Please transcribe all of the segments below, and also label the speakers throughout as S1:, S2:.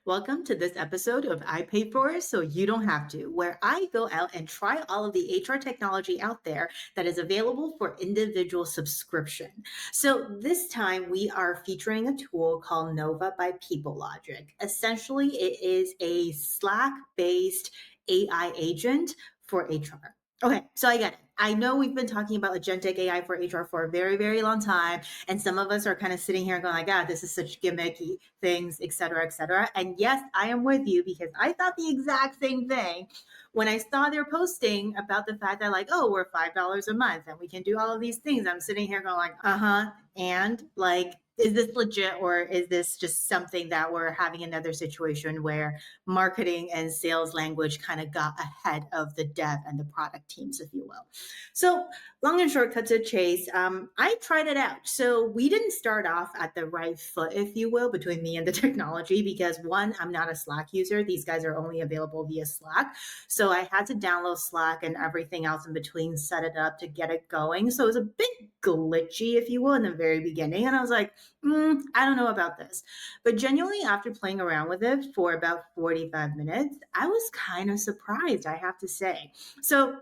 S1: Welcome to this episode of I Pay For It So You Don't Have to, where I go out and try all of the HR technology out there that is available for individual subscription. So this time we are featuring a tool called Nova by Peoplelogic. Essentially, it is a Slack-based AI agent for HR. Okay, so I get it. I know we've been talking about agentic AI for HR for a very, very long time. And some of us are kind of sitting here going like, God, this is such gimmicky things, et cetera, et cetera. And yes, I am with you because I thought the exact same thing when I saw their posting about the fact that like, oh, we're $5 a month and we can do all of these things. I'm sitting here going like, uh-huh. And like, is this legit or is this just something that we're having another situation where marketing and sales language kind of got ahead of the dev and the product teams, if you will? So long and short, cut to chase. I tried it out. So we didn't start off at the right foot, if you will, between me and the technology, because one, I'm not a Slack user. These guys are only available via Slack. So I had to download Slack and everything else in between, set it up to get it going. So it was a bit glitchy, if you will, in the very beginning. And I was like, I don't know about this. But genuinely, after playing around with it for about 45 minutes, I was kind of surprised, I have to say. So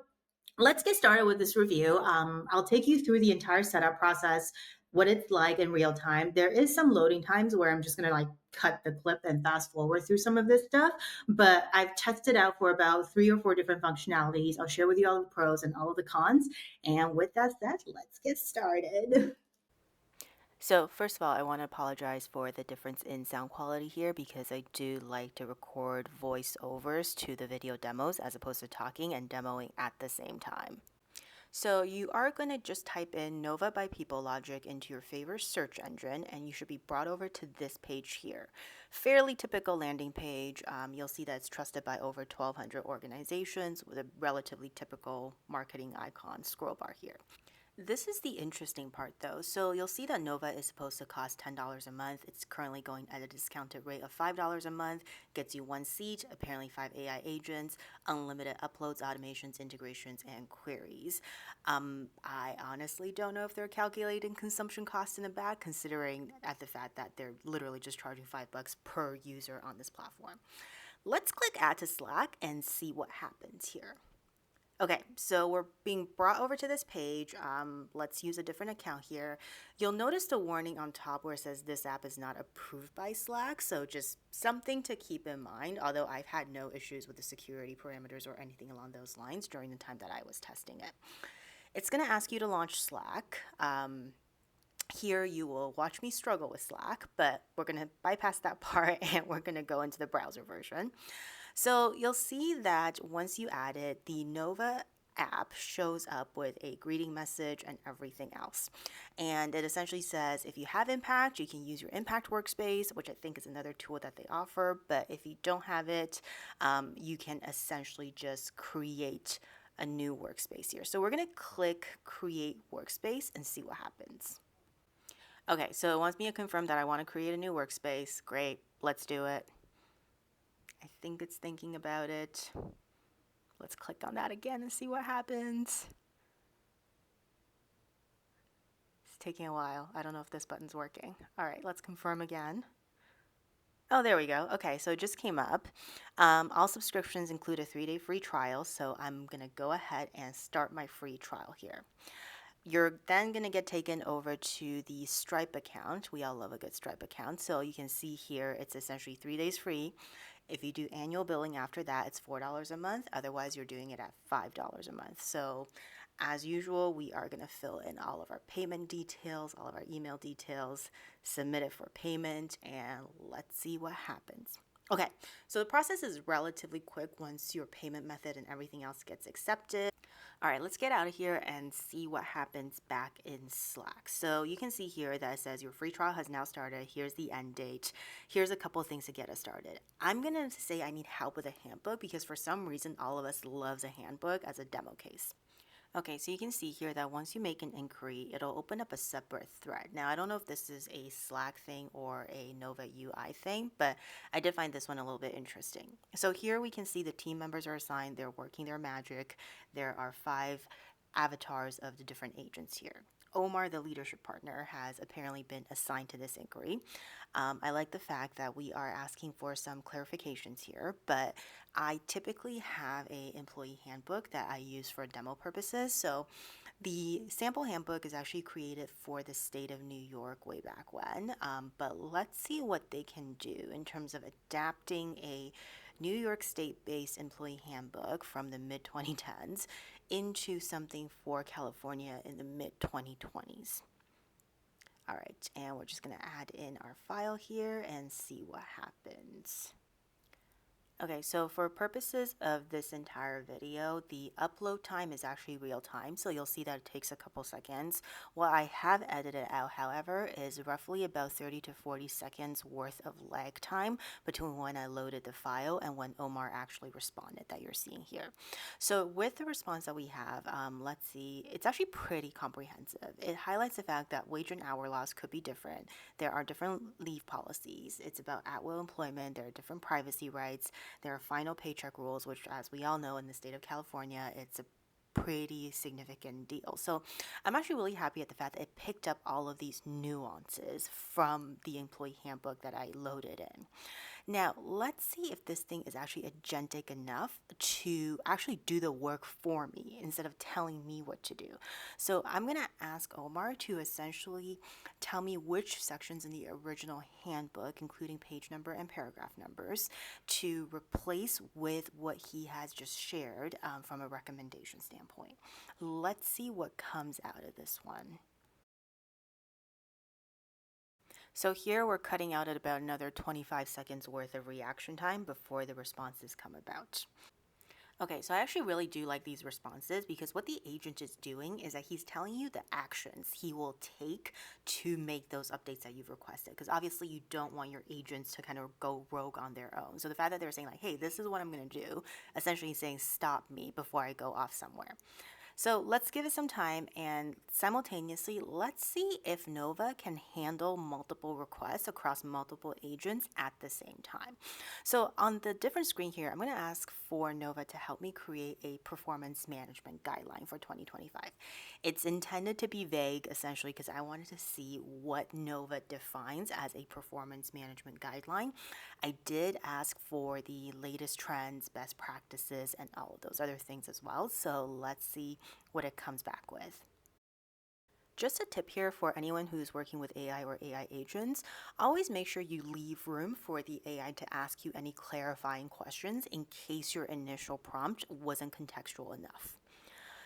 S1: let's get started with this review. I'll take you through the entire setup process, what it's like in real time. There is some loading times where I'm just going to like cut the clip and fast forward through some of this stuff, but I've tested out for about 3 or 4 different functionalities. I'll share with you all the pros and all of the cons. And with that said, let's get started.
S2: So first of all, I want to apologize for the difference in sound quality here because I do like to record voiceovers to the video demos as opposed to talking and demoing at the same time. So you are going to just type in Nova by Peoplelogic into your favorite search engine and you should be brought over to this page here. Fairly typical landing page. You'll see that it's trusted by over 1,200 organizations with a relatively typical marketing icon scroll bar here. This is the interesting part though. So you'll see that Nova is supposed to cost $10 a month. It's currently going at a discounted rate of $5 a month, gets you 1 seat, apparently 5 AI agents, unlimited uploads, automations, integrations, and queries. I honestly don't know if they're calculating consumption costs in the back, considering at the fact that they're literally just charging $5 per user on this platform. Let's click add to Slack and see what happens here. Okay, so we're being brought over to this page. Let's use a different account here. You'll notice the warning on top where it says this app is not approved by Slack, so just something to keep in mind, although I've had no issues with the security parameters or anything along those lines during the time that I was testing it. It's going to ask you to launch Slack. Here you will watch me struggle with Slack, but we're going to bypass that part and we're going to go into the browser version. So you'll see that once you add it, the Nova app shows up with a greeting message and everything else. And it essentially says if you have Impact, you can use your Impact workspace, which I think is another tool that they offer. But if you don't have it, you can essentially just create a new workspace here. So we're going to click Create Workspace and see what happens. Okay, so it wants me to confirm that I want to create a new workspace. Great, let's do it. I think it's thinking about it. Let's click on that again and see what happens. It's taking a while. I don't know if this button's working. All right, let's confirm again. Oh, there we go. Okay, so it just came up. All subscriptions include a 3-day free trial, so I'm going to go ahead and start my free trial here. You're then going to get taken over to the Stripe account. We all love a good Stripe account. So you can see here it's essentially 3 days free. If you do annual billing after that, it's $4 a month. Otherwise, you're doing it at $5 a month. So as usual, we are going to fill in all of our payment details, all of our email details, submit it for payment, and let's see what happens. Okay, so the process is relatively quick once your payment method and everything else gets accepted. All right, let's get out of here and see what happens back in Slack. So you can see here that it says your free trial has now started. Here's the end date. Here's a couple of things to get us started. I'm going to say I need help with a handbook because for some reason, all of us loves a handbook as a demo case. Okay, so you can see here that once you make an inquiry, it'll open up a separate thread. Now, I don't know if this is a Slack thing or a Nova UI thing, but I did find this one a little bit interesting. So here we can see the team members are assigned, they're working their magic. There are 5 avatars of the different agents here. Omar, the leadership partner, has apparently been assigned to this inquiry. I like the fact that we are asking for some clarifications here, but I typically have a employee handbook that I use for demo purposes. So the sample handbook is actually created for the state of New York way back when, but let's see what they can do in terms of adapting a New York State based employee handbook from the mid 2010s into something for California in the mid 2020s. All right, and we're just going to add in our file here and see what happens. Okay, so for purposes of this entire video, the upload time is actually real time, so you'll see that it takes a couple seconds. What I have edited out, however, is roughly about 30 to 40 seconds worth of lag time between when I loaded the file and when Omar actually responded that you're seeing here. So with the response that we have, let's see, it's actually pretty comprehensive. It highlights the fact that wage and hour laws could be different. There are different leave policies. It's about at-will employment. There are different privacy rights. There are final paycheck rules, which, as we all know, in the state of California, it's a pretty significant deal. So I'm actually really happy at the fact that it picked up all of these nuances from the employee handbook that I loaded in. Now, let's see if this thing is actually agentic enough to actually do the work for me instead of telling me what to do. So I'm going to ask Omar to essentially tell me which sections in the original handbook, including page number and paragraph numbers, to replace with what he has just shared from a recommendation standpoint. Let's see what comes out of this one. So here we're cutting out at about another 25 seconds worth of reaction time before the responses come about. Okay, so I actually really do like these responses because what the agent is doing is that he's telling you the actions he will take to make those updates that you've requested. Because obviously you don't want your agents to kind of go rogue on their own. So the fact that they're saying like, hey, this is what I'm going to do, essentially saying stop me before I go off somewhere. So let's give it some time and simultaneously, let's see if Nova can handle multiple requests across multiple agents at the same time. So on the different screen here, I'm going to ask for Nova to help me create a performance management guideline for 2025. It's intended to be vague essentially because I wanted to see what Nova defines as a performance management guideline. I did ask for the latest trends, best practices, and all of those other things as well. So let's see what it comes back with. Just a tip here for anyone who's working with AI or AI agents, always make sure you leave room for the AI to ask you any clarifying questions in case your initial prompt wasn't contextual enough.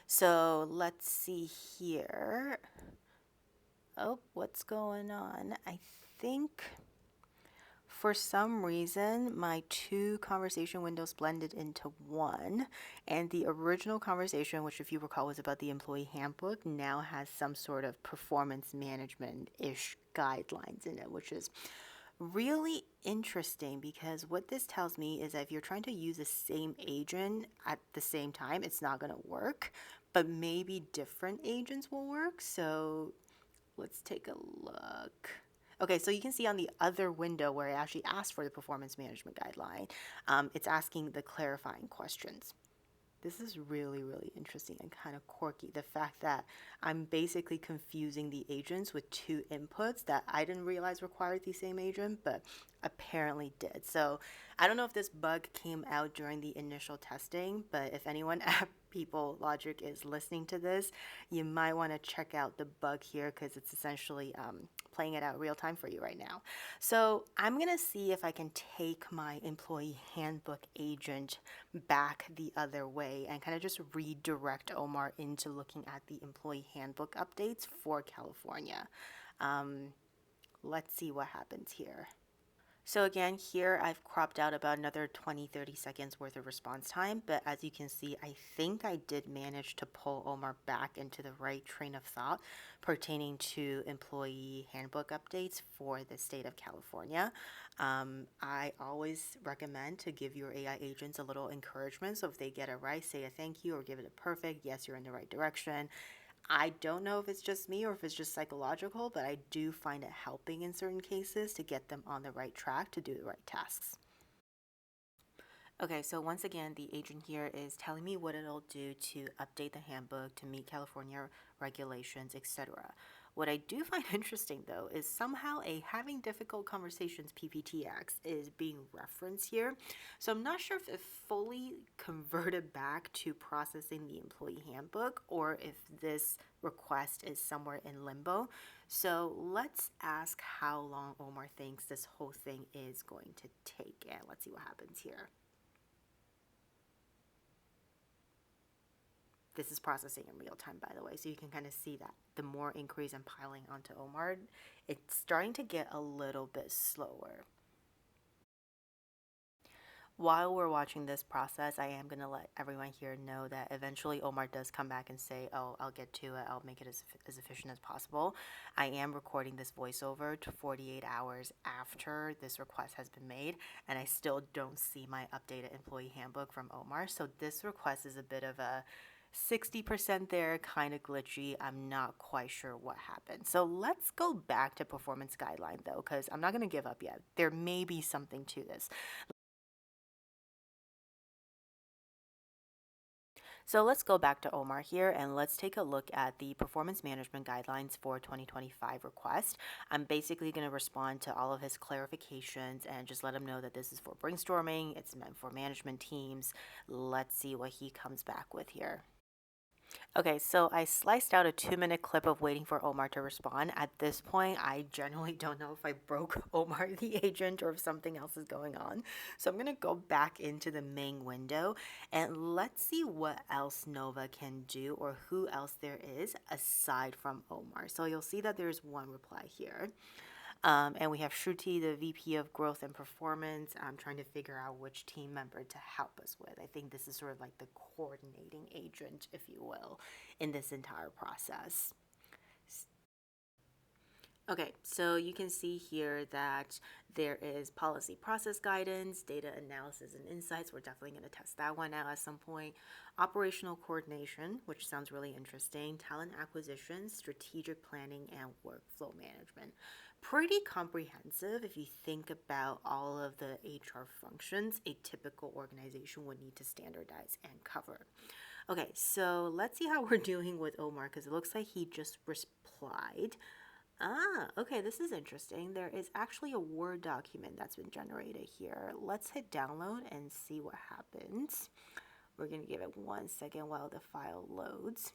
S2: So let's see here. Oh, what's going on? I think for some reason, my two conversation windows blended into one, and the original conversation, which if you recall was about the employee handbook, now has some sort of performance management-ish guidelines in it, which is really interesting because what this tells me is that if you're trying to use the same agent at the same time, it's not going to work, but maybe different agents will work. So let's take a look. Okay, so you can see on the other window where I actually asked for the performance management guideline, it's asking the clarifying questions. This is really, really interesting and kind of quirky. The fact that I'm basically confusing the agents with two inputs that I didn't realize required the same agent, but apparently did. So I don't know if this bug came out during the initial testing, but if anyone at Peoplelogic is listening to this, you might want to check out the bug here because it's essentially playing it out real time for you right now. So I'm going to see if I can take my employee handbook agent back the other way and kind of just redirect Omar into looking at the employee handbook updates for California. Let's see what happens here. So again, here I've cropped out about another 20-30 seconds worth of response time, but as you can see, I think I did manage to pull Omar back into the right train of thought pertaining to employee handbook updates for the state of California. I always recommend to give your AI agents a little encouragement. So if they get it right, say a thank you or give it a perfect, yes, you're in the right direction. I don't know if it's just me or if it's just psychological, but I do find it helping in certain cases to get them on the right track to do the right tasks. Okay, so once again, the agent here is telling me what it'll do to update the handbook to meet California regulations, etc. What I do find interesting though is somehow a having difficult conversations PPTX is being referenced here. So I'm not sure if it fully converted back to processing the employee handbook or if this request is somewhere in limbo. So let's ask how long Omar thinks this whole thing is going to take, and let's see what happens here. This is processing in real time, by the way, so you can kind of see that the more inquiries I'm piling onto Omar, it's starting to get a little bit slower. While we're watching this process, I am going to let everyone here know that eventually Omar does come back and say, oh, I'll get to it. I'll make it as efficient as possible. I am recording this voiceover to 48 hours after this request has been made, and I still don't see my updated employee handbook from Omar. So this request is a bit of a 60% there, kind of glitchy. I'm not quite sure what happened. So let's go back to performance guideline though, because I'm not going to give up yet. There may be something to this. So let's go back to Omar here and let's take a look at the performance management guidelines for 2025 request. I'm basically going to respond to all of his clarifications and just let him know that this is for brainstorming. It's meant for management teams. Let's see what he comes back with here. Okay, so I sliced out a 2-minute clip of waiting for Omar to respond. At this point, I genuinely don't know if I broke Omar the agent or if something else is going on. So I'm gonna go back into the main window and let's see what else Nova can do or who else there is aside from Omar. So you'll see that there's one reply here. And we have Shruti, the VP of Growth and Performance. I'm trying to figure out which team member to help us with. I think this is sort of like the coordinating agent, if you will, in this entire process. Okay, so you can see here that there is policy process guidance, data analysis and insights. We're definitely going to test that one out at some point. Operational coordination, which sounds really interesting. Talent acquisition, strategic planning, and workflow management. Pretty comprehensive if you think about all of the HR functions a typical organization would need to standardize and cover. Okay, so let's see how we're doing with Omar because it looks like he just replied. Ah, okay, this is interesting. There is actually a Word document that's been generated here. Let's hit download and see what happens. We're going to give it 1 second while the file loads.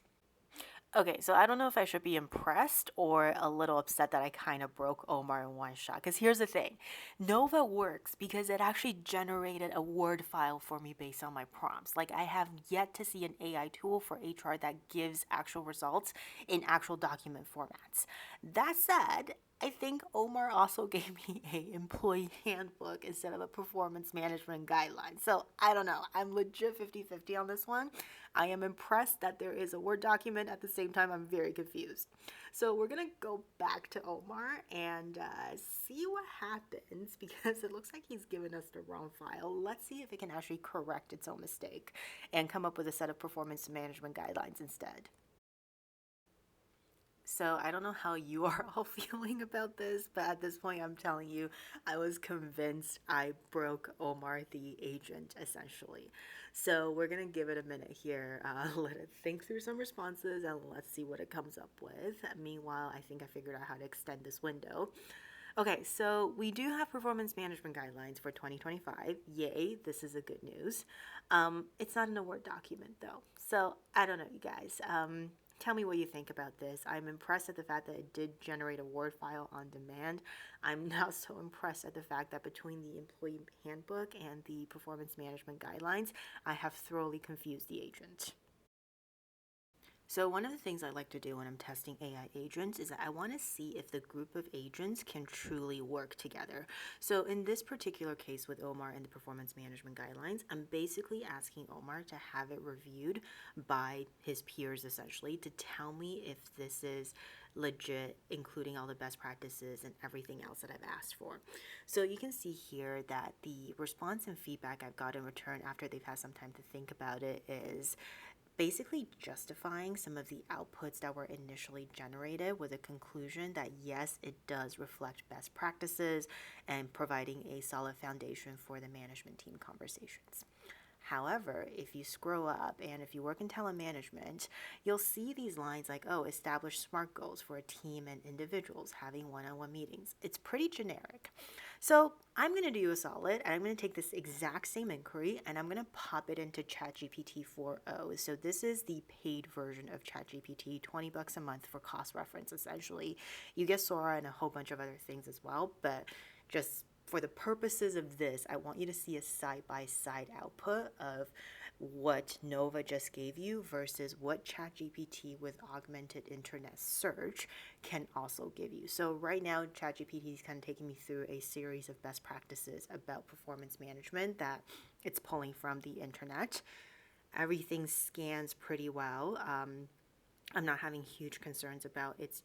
S2: Okay, so I don't know if I should be impressed or a little upset that I kind of broke Omar in one shot. Because here's the thing, Nova works because it actually generated a Word file for me based on my prompts. Like, I have yet to see an AI tool for HR that gives actual results in actual document formats. That said, I think Omar also gave me a employee handbook instead of a performance management guideline. So I don't know. I'm legit 50-50 on this one. I am impressed that there is a Word document. At the same time, I'm very confused. So we're going to go back to Omar and see what happens because it looks like he's given us the wrong file. Let's see if it can actually correct its own mistake and come up with a set of performance management guidelines instead. So I don't know how you are all feeling about this, but at this point, I'm telling you, I was convinced I broke Omar the agent, essentially. So we're gonna give it a minute here, let it think through some responses, and let's see what it comes up with. Meanwhile, I think I figured out how to extend this window. Okay, so we do have performance management guidelines for 2025. Yay, this is a good news. It's not in a Word document though. So I don't know, you guys. Tell me what you think about this. I'm impressed at the fact that it did generate a Word file on demand. I'm not so impressed at the fact that between the employee handbook and the performance management guidelines, I have thoroughly confused the agent. So one of the things I like to do when I'm testing AI agents is that I want to see if the group of agents can truly work together. So in this particular case with Omar and the performance management guidelines, I'm basically asking Omar to have it reviewed by his peers essentially to tell me if this is legit, including all the best practices and everything else that I've asked for. So you can see here that the response and feedback I've got in return after they've had some time to think about it is basically justifying some of the outputs that were initially generated with a conclusion that yes, it does reflect best practices and providing a solid foundation for the management team conversations. However, if you scroll up and if you work in telemanagement, you'll see these lines like, oh, establish SMART goals for a team and individuals having one-on-one meetings. It's pretty generic. So I'm going to do you a solid and I'm going to take this exact same inquiry and I'm going to pop it into ChatGPT 4.0. So this is the paid version of ChatGPT, $20 a month for cost reference, essentially. You get Sora and a whole bunch of other things as well, but just for the purposes of this, I want you to see a side-by-side output of what Nova just gave you versus what ChatGPT with augmented internet search can also give you. So right now, ChatGPT is kind of taking me through a series of best practices about performance management that it's pulling from the internet. Everything scans pretty well. I'm not having huge concerns about its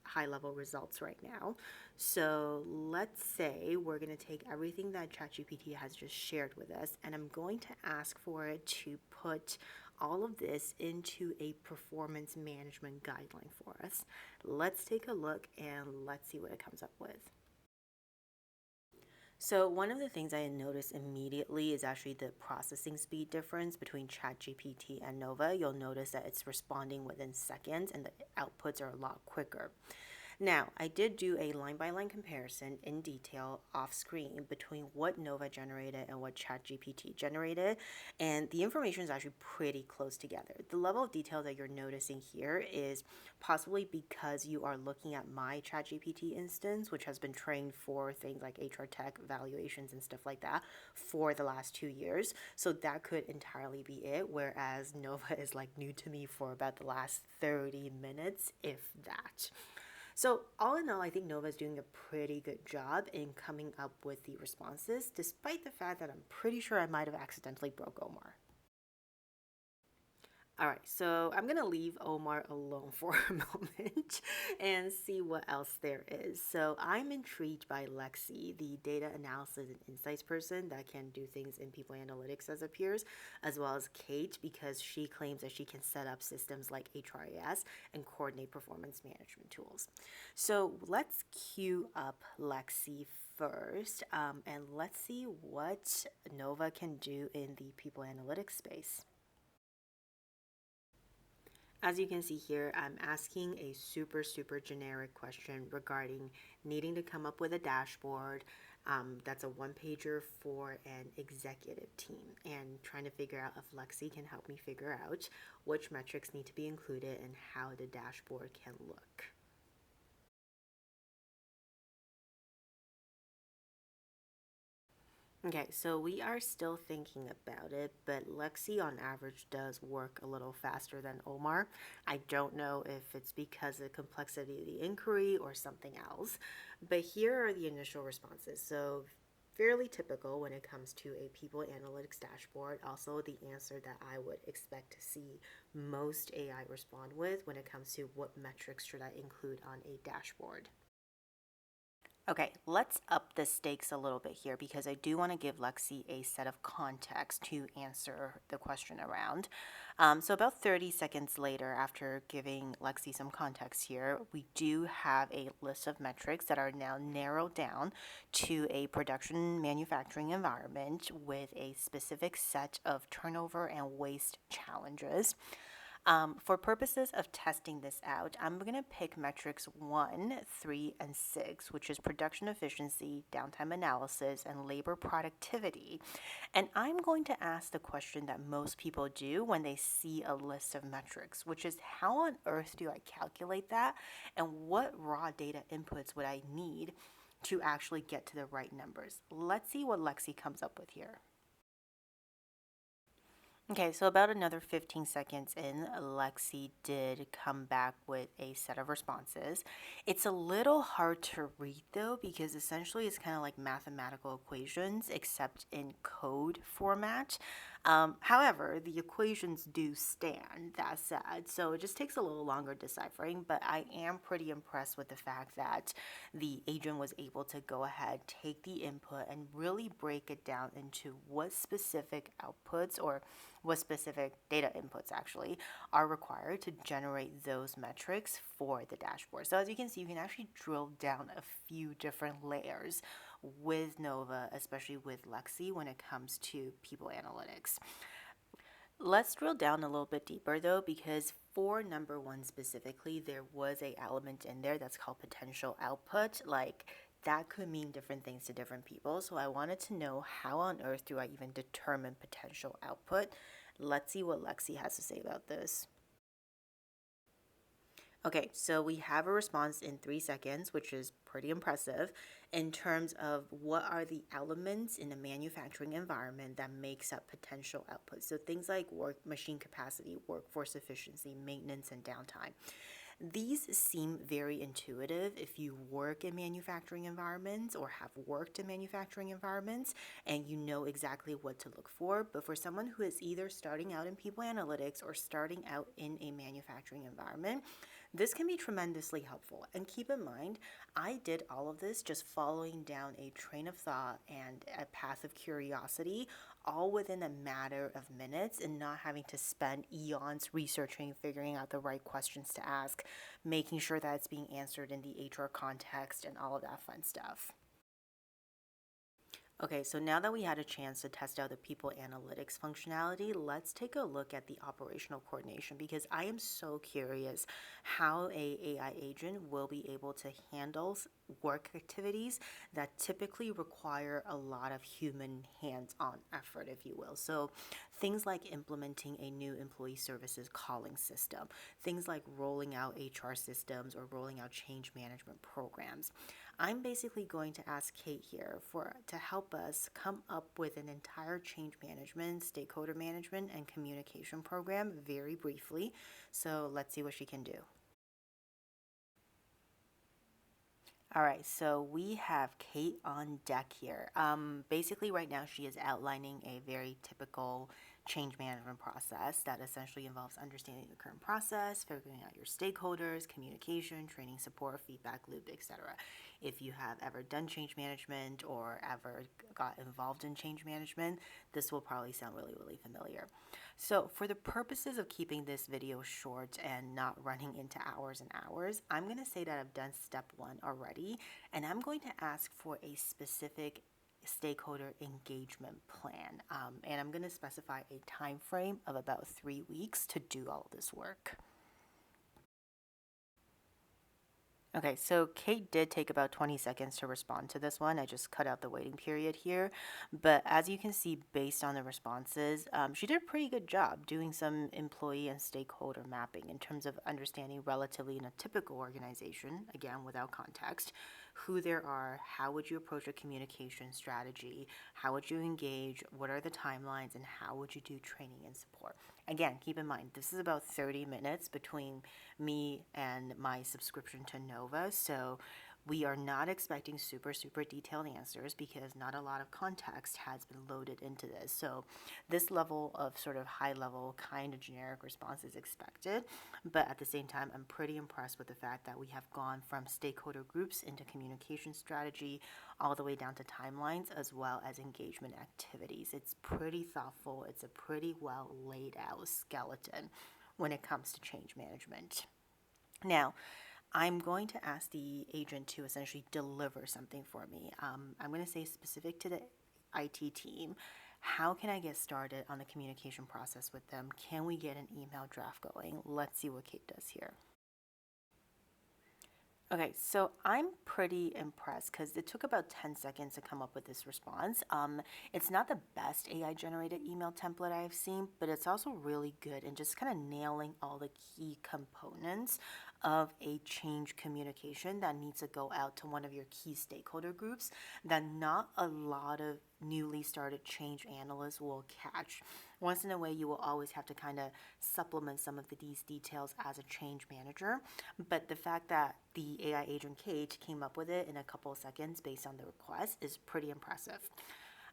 S2: high level results right now. So let's say we're going to take everything that ChatGPT has just shared with us, and I'm going to ask for it to put all of this into a performance management guideline for us. Let's take a look and let's see what it comes up with. So one of the things I noticed immediately is actually the processing speed difference between ChatGPT and Nova. You'll notice that it's responding within seconds and the outputs are a lot quicker. Now, I did do a line-by-line comparison in detail off screen between what Nova generated and what ChatGPT generated, and the information is actually pretty close together. The level of detail that you're noticing here is possibly because you are looking at my ChatGPT instance, which has been trained for things like HR tech evaluations and stuff like that for the last 2 years. So that could entirely be it, whereas Nova is like new to me for about the last 30 minutes, if that. So all in all, I think Nova is doing a pretty good job in coming up with the responses, despite the fact that I'm pretty sure I might have accidentally broke Omar. All right, so I'm gonna leave Omar alone for a moment and see what else there is. So I'm intrigued by Lexi, the data analysis and insights person that can do things in people analytics as appears, as well as Kate because she claims that she can set up systems like HRIS and coordinate performance management tools. So let's queue up Lexi first and let's see what Nova can do in the people analytics space. As you can see here, I'm asking a super generic question regarding needing to come up with a dashboard that's a one-pager for an executive team and trying to figure out if Lexi can help me figure out which metrics need to be included and how the dashboard can look. Okay, so we are still thinking about it, but Lexi on average does work a little faster than Omar. I don't know if it's because of the complexity of the inquiry or something else, but here are the initial responses. So fairly typical when it comes to a people analytics dashboard. Also the answer that I would expect to see most AI respond with when it comes to what metrics should I include on a dashboard. Okay, let's up the stakes a little bit here because I do want to give Lexi a set of context to answer the question around. So about 30 seconds later, after giving Lexi some context here, we do have a list of metrics that are now narrowed down to a production manufacturing environment with a specific set of turnover and waste challenges. For purposes of testing this out, I'm going to pick metrics 1, 3, and 6, which is production efficiency, downtime analysis, and labor productivity. And I'm going to ask the question that most people do when they see a list of metrics, which is how on earth do I calculate that? And what raw data inputs would I need to actually get to the right numbers? Let's see what Lexi comes up with here. Okay, so about another 15 seconds in, Lexi did come back with a set of responses. It's a little hard to read though, because essentially it's kind of like mathematical equations, except in code format. However, the equations do stand, that said, so it just takes a little longer deciphering, but I am pretty impressed with the fact that the agent was able to go ahead, take the input, and really break it down into what specific outputs or what specific data inputs actually are required to generate those metrics for the dashboard. So as you can see, you can actually drill down a few different layers with Nova, especially with Lexi when it comes to people analytics. Let's drill down a little bit deeper though, because for number one specifically, there was a element in there that's called potential output. Like that could mean different things to different people. So I wanted to know, how on earth do I even determine potential output? Let's see what Lexi has to say about this. Okay, so we have a response in 3 seconds, which is pretty impressive in terms of what are the elements in a manufacturing environment that makes up potential output. So things like work, machine capacity, workforce efficiency, maintenance, and downtime. These seem very intuitive if you work in manufacturing environments or have worked in manufacturing environments and you know exactly what to look for. But for someone who is either starting out in people analytics or starting out in a manufacturing environment, this can be tremendously helpful. And keep in mind, I did all of this just following down a train of thought and a path of curiosity, all within a matter of minutes, and not having to spend eons researching, figuring out the right questions to ask, making sure that it's being answered in the HR context, and all of that fun stuff. Okay, so now that we had a chance to test out the people analytics functionality, let's take a look at the operational coordination, because I am so curious how a AI agent will be able to handle work activities that typically require a lot of human hands-on effort, if you will. So things like implementing a new employee services calling system, things like rolling out HR systems or rolling out change management programs. I'm basically going to ask Kate here to help us come up with an entire change management, stakeholder management, and communication program very briefly. So let's see what she can do. All right, so we have Kate on deck here. Basically, right now she is outlining a very typical change management process that essentially involves understanding the current process, figuring out your stakeholders, communication, training, support, feedback loop, etc. If you have ever done change management or ever got involved in change management, this will probably sound really, really familiar. So for the purposes of keeping this video short and not running into hours and hours, I'm going to say that I've done step one already, and I'm going to ask for a specific stakeholder engagement plan. And I'm going to specify a time frame of about 3 weeks to do all of this work. Okay, so Kate did take about 20 seconds to respond to this one. I just cut out the waiting period here. But as you can see, based on the responses, she did a pretty good job doing some employee and stakeholder mapping in terms of understanding relatively in a typical organization, again, without context, who there are, how would you approach a communication strategy, how would you engage, what are the timelines, and how would you do training and support. Again, keep in mind, this is about 30 minutes between me and my subscription to Nova, so we are not expecting super, super detailed answers because not a lot of context has been loaded into this. So this level of sort of high level kind of generic response is expected, but at the same time, I'm pretty impressed with the fact that we have gone from stakeholder groups into communication strategy all the way down to timelines as well as engagement activities. It's pretty thoughtful. It's a pretty well laid out skeleton when it comes to change management. Now, I'm going to ask the agent to essentially deliver something for me. I'm going to say specific to the IT team, how can I get started on the communication process with them? Can we get an email draft going? Let's see what Kate does here. Okay, so I'm pretty impressed because it took about 10 seconds to come up with this response. It's not the best AI generated email template I've seen, but it's also really good in just kind of nailing all the key components of a change communication that needs to go out to one of your key stakeholder groups that not a lot of newly started change analysts will catch. Once in a way, you will always have to kind of supplement some of these details as a change manager. But the fact that the AI agent Kate came up with it in a couple of seconds based on the request is pretty impressive.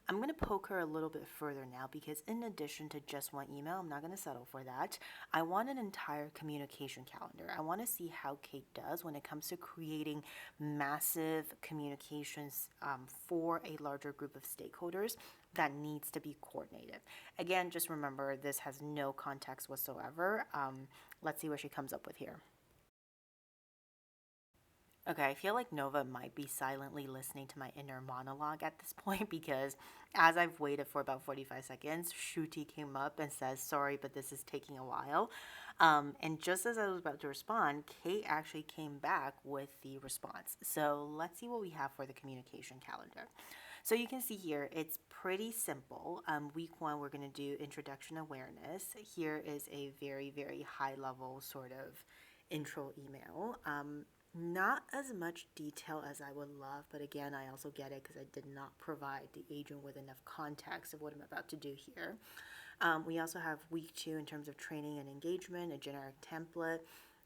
S2: I'm going to poke her a little bit further now because, in addition to just one email, I'm not going to settle for that. I want an entire communication calendar. I want to see how Kate does when it comes to creating massive communications for a larger group of stakeholders that needs to be coordinated. Again, just remember this has no context whatsoever. Let's see what she comes up with here. Okay, I feel like Nova might be silently listening to my inner monologue at this point because as I've waited for about 45 seconds, Shruti came up and says, "Sorry, but this is taking a while." And just as I was about to respond, Kate actually came back with the response. So let's see what we have for the communication calendar. So you can see here, it's pretty simple. Week one, we're going to do introduction awareness. Here is a very, very high level sort of intro email. Not as much detail as I would love, but again, I also get it because I did not provide the agent with enough context of what I'm about to do here. We also have week two in terms of training and engagement, a generic template,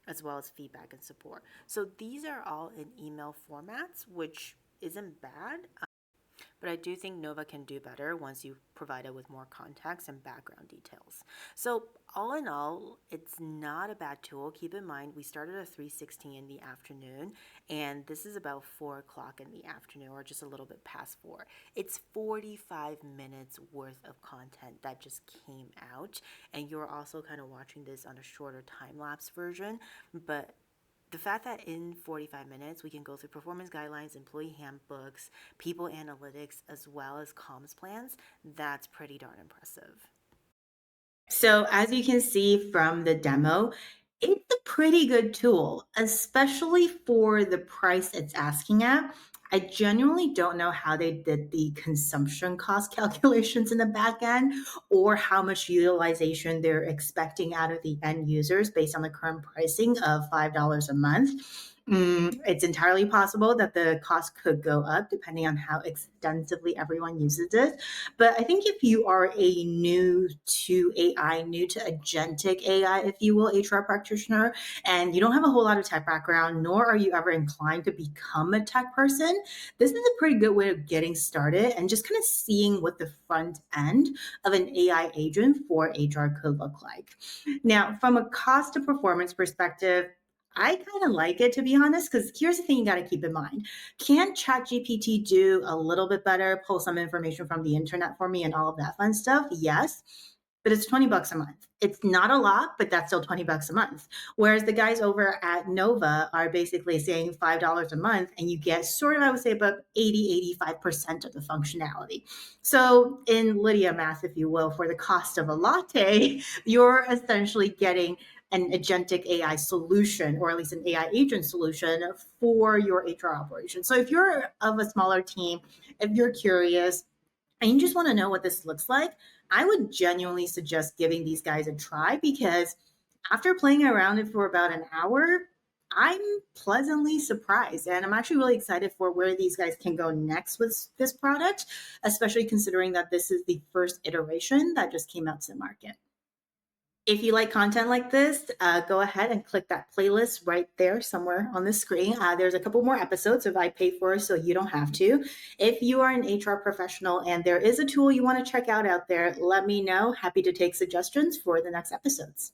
S2: as well as feedback and support. So these are all in email formats, which isn't bad. But I do think Nova can do better once you provide it with more context and background details. So all in all, it's not a bad tool. Keep in mind, we started at 3:16 in the afternoon, and this is about 4 o'clock in the afternoon, or just a little bit past 4. It's 45 minutes worth of content that just came out, and you're also kind of watching this on a shorter time-lapse version, but the fact that in 45 minutes we can go through performance guidelines, employee handbooks, people analytics, as well as comms plans, that's pretty darn impressive.
S1: So, as you can see from the demo, it's a pretty good tool, especially for the price it's asking at. I genuinely don't know how they did the consumption cost calculations in the back end or how much utilization they're expecting out of the end users based on the current pricing of $5 a month. It's entirely possible that the cost could go up depending on how extensively everyone uses it. But I think if you are a new to AI, new to agentic AI, if you will, HR practitioner, and you don't have a whole lot of tech background, nor are you ever inclined to become a tech person, this is a pretty good way of getting started and just kind of seeing what the front end of an AI agent for HR could look like. Now, from a cost to performance perspective, I kind of like it, to be honest, because here's the thing you got to keep in mind. Can ChatGPT do a little bit better, pull some information from the internet for me and all of that fun stuff? Yes. But it's 20 bucks a month. It's not a lot, but that's still 20 bucks a month. Whereas the guys over at Nova are basically saying $5 a month and you get sort of, I would say, about 85% of the functionality. So in Lydia math, if you will, for the cost of a latte, you're essentially getting an agentic AI solution, or at least an AI agent solution for your HR operation. So if you're of a smaller team, if you're curious and you just want to know what this looks like, I would genuinely suggest giving these guys a try because after playing around it for about an hour, I'm pleasantly surprised. And I'm actually really excited for where these guys can go next with this product, especially considering that this is the first iteration that just came out to the market. If you like content like this, go ahead and click that playlist right there somewhere on the screen. There's a couple more episodes if I pay for it, so you don't have to. If you are an HR professional and there is a tool you want to check out there, let me know. Happy to take suggestions for the next episodes.